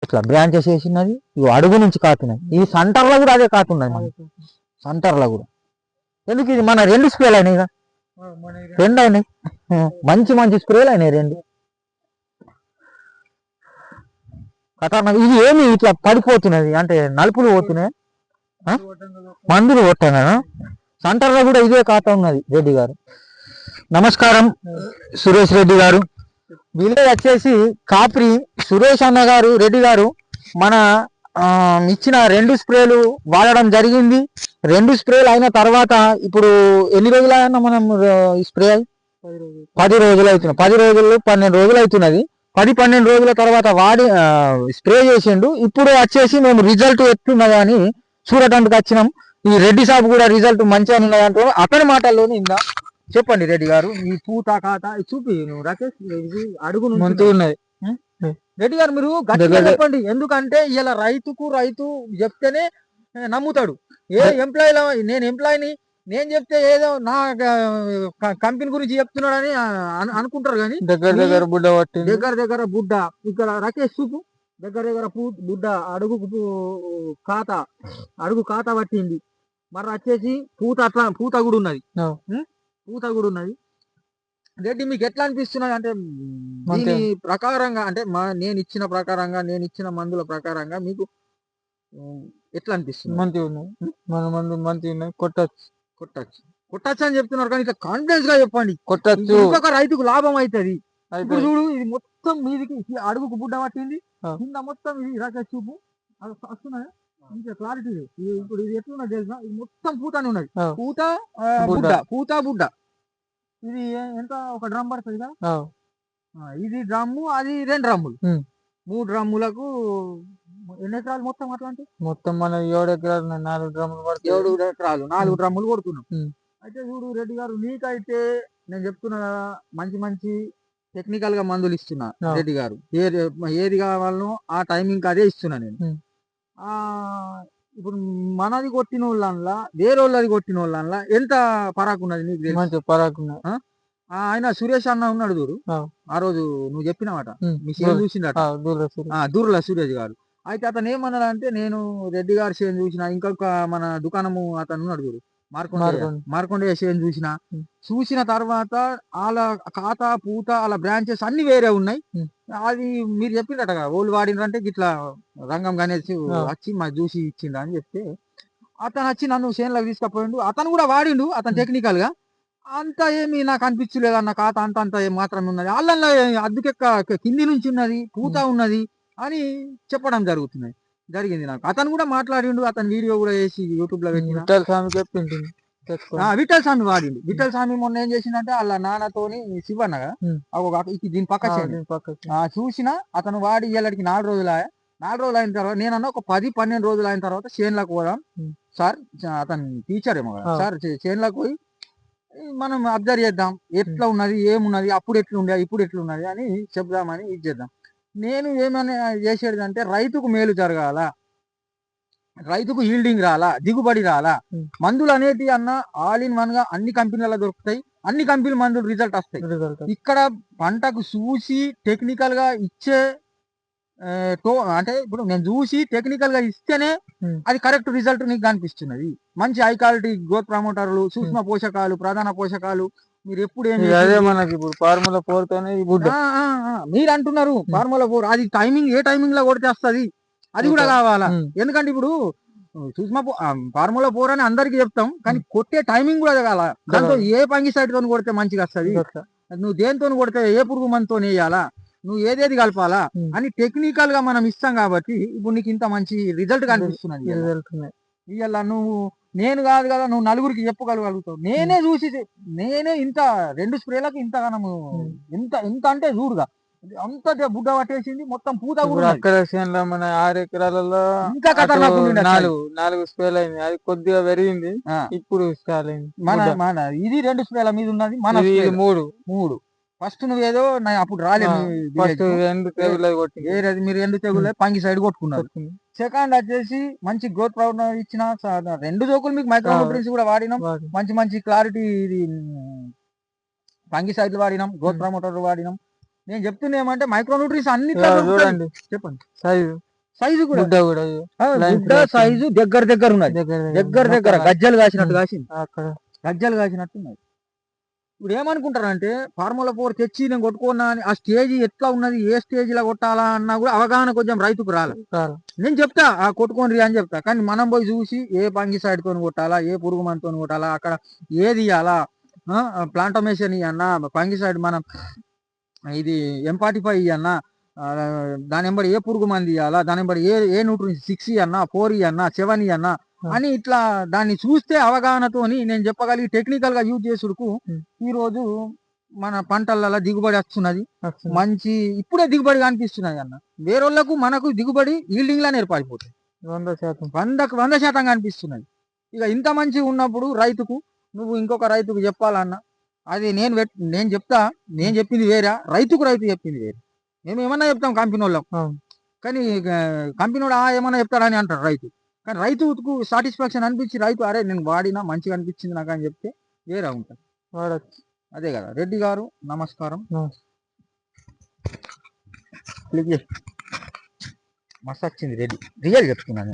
ఇట్లా బ్రాంచెస్ వేసినది, ఇవి అడుగు నుంచి కాతున్నాయి. ఈ సెంటర్లో కూడా అదే కాతున్నది, మన సెంటర్లో కూడా. ఎందుకు ఇది మన 2 స్ప్రేలు అయినాయి, 2 అయినాయి, మంచి మంచి స్ప్రేలు అయినాయి 2. ఖతర్నాక్. ఇది ఏమి ఇట్లా పడిపోతున్నది అంటే నలుపులు పోతున్నాయి, మందులు కొట్టాను. సెంటర్లో కూడా ఇదే ఖాతా ఉన్నది. రెడ్డి గారు నమస్కారం. సురేష్ రెడ్డి గారు విలేజ్ వచ్చేసి కాప్రి. సురేష్ అన్న గారు, రెడ్డి గారు మన ఇచ్చిన 2 స్ప్రేలు వాడడం జరిగింది. 2 స్ప్రేలు అయిన తర్వాత ఇప్పుడు ఎన్ని రోజులైనా మనం స్ప్రే 10 రోజులు అవుతుంది. 10 రోజులు 12 రోజులు అవుతున్నది. 10-12 రోజుల తర్వాత వాడి స్ప్రే చేసిండు. ఇప్పుడు వచ్చేసి మేము రిజల్ట్ ఎట్లున్నదా అని చూడటానికి వచ్చినాం. ఈ రెడ్డి సాబ్ కూడా రిజల్ట్ మంచిగా ఉన్నదంటూ అతని మాటల్లోనే ఇందా. చెప్పండి రెడ్డి గారు, ఈ పూత కాత చూపి నువ్వు రాకేష్, ఇది అడుగు మంచిగా ఉన్నది. రెడ్డి గారు మీరు గట్టిగా చెప్పండి, ఎందుకంటే ఇలా రైతు చెప్తేనే నమ్ముతాడు. ఏ ఎంప్లాయీలో నేను ఎంప్లాయీని, నేను చెప్తే ఏదో నా కంపెనీ గురించి చెప్తున్నాడని అనుకుంటారు. కానీ దగ్గర బుడ్డ పట్టింది, దగ్గర బుడ్డ. ఇక్కడ రాకేష్ చూపు, దగ్గర బుడ్డ అడుగు ఖాతా పట్టింది. మరి వచ్చేసి పూత అట్లా పూత కూడా ఉన్నది, పూత కూడా ఉన్నది. రెడ్డి మీకు ఎట్లా అనిపిస్తున్నది అంటే దీని ప్రకారంగా, అంటే నేను ఇచ్చిన మందుల ప్రకారంగా మీకు ఎట్లా అనిపిస్తుంది? మంచిగా ఉన్నాయి, మన మందు మంచిగా ఉన్నాయి. కొట్టచ్చు అని చెప్తున్నారు, కానీ ఇట్లా కాన్ఫిడెన్స్ గా చెప్పండి. కొట్టచ్చు, ఇంకొక రైతుకు లాభం అవుతుంది. ఇప్పుడు చూడు, ఇది మొత్తం మీదికి అడుగుకు బుడ్డ పట్టింది, కింద మొత్తం ఇది రాకేష్ చూపు వస్తున్నది. ఇంకా క్లారిటీ ఇప్పుడు ఇది ఎట్లున్నది తెలుసా, ఇది మొత్తం పూతనే ఉన్నది. పూత బుడ్డ. ఇది ఎంత ఒక డ్రమ్ పడుతుంది కదా, ఇది డ్రమ్ము, అది 2 డ్రమ్ములు, 3 డ్రమ్ములకు ఎన్ని ఎకరాలు మొత్తం? అట్లాంటి మొత్తం మన 7 ఎకరాలు 4 డ్రమ్ములు పడుతుంది. 7 ఎకరాలు 4 డ్రమ్ములు కొడుతున్నాం. అయితే చూడు రెడ్డి గారు, నీకైతే నేను చెప్తున్నా కదా, మంచి టెక్నికల్ గా మందులు ఇస్తున్నా. రెడ్డి గారు ఏది కావాలనో ఆ టైమింగ్ అదే ఇస్తున్నా నేను. ఇప్పుడు మనది కొట్టిన వాళ్ళ వేరే వాళ్ళది కొట్టిన వాళ్ళ ఎంత పరాకు ఉన్నది నీకు? మంచి పరాకు ఉన్నది. ఆయన సురేష్ అన్న ఉన్నాడు చూడు, ఆ రోజు నువ్వు చెప్పినమాట, మీ చేను చూసిందట, దూర్ల సురేష్ గారు. అయితే అతను ఏమన్నాడంటే, నేను రెడ్డి గారి చేను చూసిన, ఇంకొక మన దుకాణము అతను ఉన్నాడు చూడు, మార్కొండయ్య చేను చూసిన తర్వాత వాళ్ళ ఖాతా పూత వాళ్ళ బ్రాంచెస్ అన్ని వేరే ఉన్నాయి. అది మీరు చెప్పిందట కదా, వాళ్ళు వాడినంటే ఇట్లా రంగం గణేష్ వచ్చి మా చూసి ఇచ్చిందా అని చెప్తే, అతను వచ్చి నన్ను చేనులోకి తీసుకుపోయిండు. అతను కూడా వాడిండు, అతను టెక్నికల్ గా. అంత ఏమి నాకు అనిపించలేదు అన్న ఖాతా అంత మాత్రమే ఉన్నది. వాళ్ళల్లో అద్దుకెక్క కింది నుంచి ఉన్నది, పూత ఉన్నది అని చెప్పడం జరిగింది నాకు. అతను కూడా మాట్లాడిండు, అతను వీడియో కూడా వేసి యూట్యూబ్ లో పెట్టిన. విఠల్ స్వామి వాడిండు. విఠల్ స్వామి మొన్న ఏం చేసిందంటే, వాళ్ళ నాన్నతోని శివన్నగా దీని పక్క చూసిన అతను వాడి ఇళ్ళకి 4 రోజులు అయిన తర్వాత నేనన్నా ఒక 10-12 రోజులు అయిన తర్వాత చేనులకు పోదాం సార్, అతను టీచర్ ఏమో కదా సార్, చేనులకు పోయి మనం అబ్జర్వ్ చేద్దాం, ఎట్లా ఉన్నది, ఏమున్నది, అప్పుడు ఎట్లుండే ఇప్పుడు ఎట్లున్నది అని చెప్దామని ఇది చేద్దాం. నేను ఏమని చేసేది అంటే, రైతుకు మేలు జరగాల, రైతుకు ఈల్డింగ్ రాలా, దిగుబడి రాలా. మందులు అనేటి అన్న ఆల్ ఇన్ వన్ గా అన్ని కంపెనీలలో దొరుకుతాయి, అన్ని కంపెనీ మందులు రిజల్ట్ వస్తాయి. ఇక్కడ పంటకు చూసి టెక్నికల్ గా ఇచ్చే అంటే ఇప్పుడు నేను చూసి టెక్నికల్ గా ఇస్తేనే అది కరెక్ట్ రిజల్ట్ నీకు కనిపిస్తున్నది. మంచి హై క్వాలిటీ గ్రోత్ ప్రమోటర్లు, సూక్ష్మ పోషకాలు, ప్రధాన పోషకాలు మీరు ఎప్పుడు మనకి ఇప్పుడు ఫార్ములా 4 తోనే మీరు అంటున్నారు. ఫార్ములా 4 అది టైమింగ్ ఏ టైమింగ్ లో కొడితే వస్తుంది, అది కూడా కావాలా. ఎందుకంటే ఇప్పుడు సూక్ష్మ ఫార్ములా 4 అని అందరికి చెప్తాం, కానీ కొట్టే టైమింగ్ కూడా కావాలా. దాంతో ఏ ఫంగిసైడ్ తో కొడితే మంచిగా వస్తుంది, నువ్వు దేనితో కొడితే ఏ పురుగు మందుతో వేయాలా, నువ్వు ఏదేది కలపాలా అని టెక్నికల్ గా మనం ఇస్తాం. కాబట్టి ఇప్పుడు నీకు ఇంత మంచి రిజల్ట్ కనిపిస్తున్నది. ఇవాళ నువ్వు నేను కాదు కదా, నువ్వు నలుగురికి చెప్పగలుగుతావు. నేనే చూసి నేనే ఇంత 2 స్ప్రేలకు ఇంతగానము ఎంత అంటే చూడుగా అంత బుడ్డ పట్టేసింది, మొత్తం పూత కూడా. అక్కడ మన 6 ఎకరాలలో ఇంకా 4 స్ప్రేలు అయింది, అది కొద్దిగా పెరిగింది, ఇప్పుడు స్టార్ట్ అయింది. మన ఇది 2 స్ప్రేల మీద ఉన్నది, మన 3. ఫస్ట్ నువ్వేదో అప్పుడు రాలేదు, మీరు 2 తెగులు పంగి సైడ్ కొట్టుకున్నారు. సెకండ్ వచ్చేసి మంచి గ్రోత్ ప్రౌడర్ ఇచ్చిన 2 జోకులు మీకు మైక్రో న్యూట్రియన్స్ కూడా వాడినాం. మంచి క్లారిటీ ఇది పంగి సైడ్లు వాడినాం, గ్రోత్ ప్రమోటర్ వాడినాం. నేను చెప్తున్నా ఏమంటే మైక్రో న్యూట్రియన్స్ అన్ని చెప్పండి. సైజు సైజు కూడా గుడ్డ సైజు దగ్గర ఉన్నది, దగ్గర గజ్జలు కాసినట్టు కాసింది, గజ్జలు కాసినట్టు ఉన్నది. ఇప్పుడు ఏమనుకుంటారంటే ఫార్ములా 4 తెచ్చి నేను కొట్టుకున్నా అని ఆ స్టేజ్ ఎట్లా ఉన్నది, ఏ స్టేజ్ లో కొట్టాలా అన్నా కూడా అవగాహన కొంచెం రైతుకు రాలి. నేను చెప్తా ఆ కొట్టుకోండి అని చెప్తా, కానీ మనం పోయి చూసి ఏ ఫంగిసైడ్ తోని కొట్టాలా, ఏ పురుగు మందుతో కొట్టాలా, అక్కడ ఏది ఇవ్వాలా, ప్లాంటోమేషన్ ఇవ్వన్నా, ఫంగిసైడ్ మనం ఇది M45 ఇవ్వన్నా, దాని వెంబడి ఏ పురుగు మంది ఇవ్వాలా, దాని వెంబడి ఏ న్యూట్రియన్స్ 6 ఇవ్వన్నా, 4 ఇవ్వన్నా, 7 ఇవ్వన్నా అని ఇట్లా దాన్ని చూస్తే అవగాహనతోని నేను చెప్పగలిగి టెక్నికల్ గా యూజ్ చేసుడుకు ఈ రోజు మన పంటలలో దిగుబడి వస్తున్నది. మంచి ఇప్పుడే దిగుబడి కనిపిస్తున్నది అన్న. వేరేళ్లకు మనకు దిగుబడి ఈల్డింగ్ లానే ఏర్పడిపోతుంది, 100% కనిపిస్తున్నది. ఇక ఇంత మంచి ఉన్నప్పుడు రైతుకు నువ్వు ఇంకొక రైతుకు చెప్పాలన్న, అది నేను చెప్తా, నేను చెప్పింది వేరే, రైతు చెప్పింది వేరే. మేము ఏమన్నా చెప్తాం కంపెనీ వాళ్ళం, కానీ కంపెనీ వాడు ఏమన్నా చెప్తారని అంటారు రైతు. కానీ రైతుకు సాటిస్ఫాక్షన్ అనిపించి రైతు అరే నేను వాడినా మంచిగా అనిపించింది నాకు అని చెప్తే వేరే ఉంటుంది. అదే కదా. రెడ్డి గారు నమస్కారం. మస్తు వచ్చింది రెడ్డి, రియల్ చెప్తున్నాను.